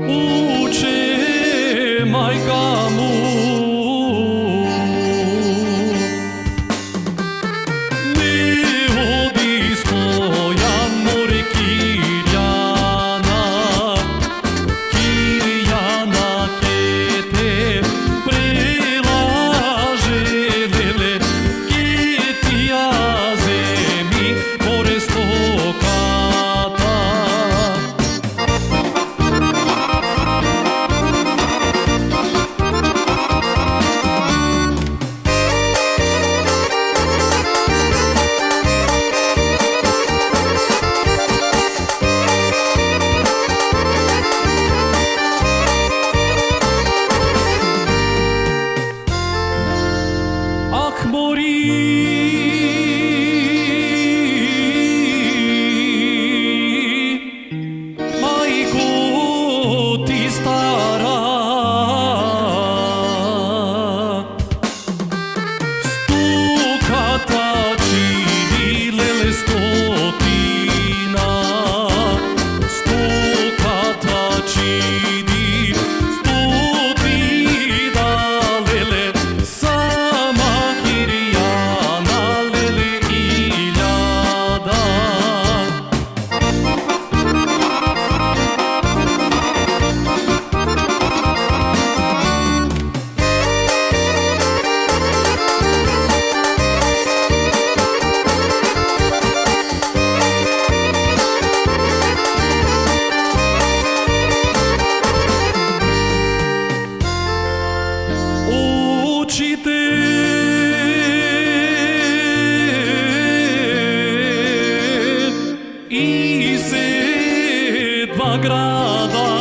uče majka mu. Ne odi Stojan more Kirjana, Kirjana ke te prelaže lele, ke ti ja zemi more stokata. Ak mori majko ti stara, stokata čini lele stotina, stokata čini stotina lele, sama Kirjana lele iljada. Učite i se dva grada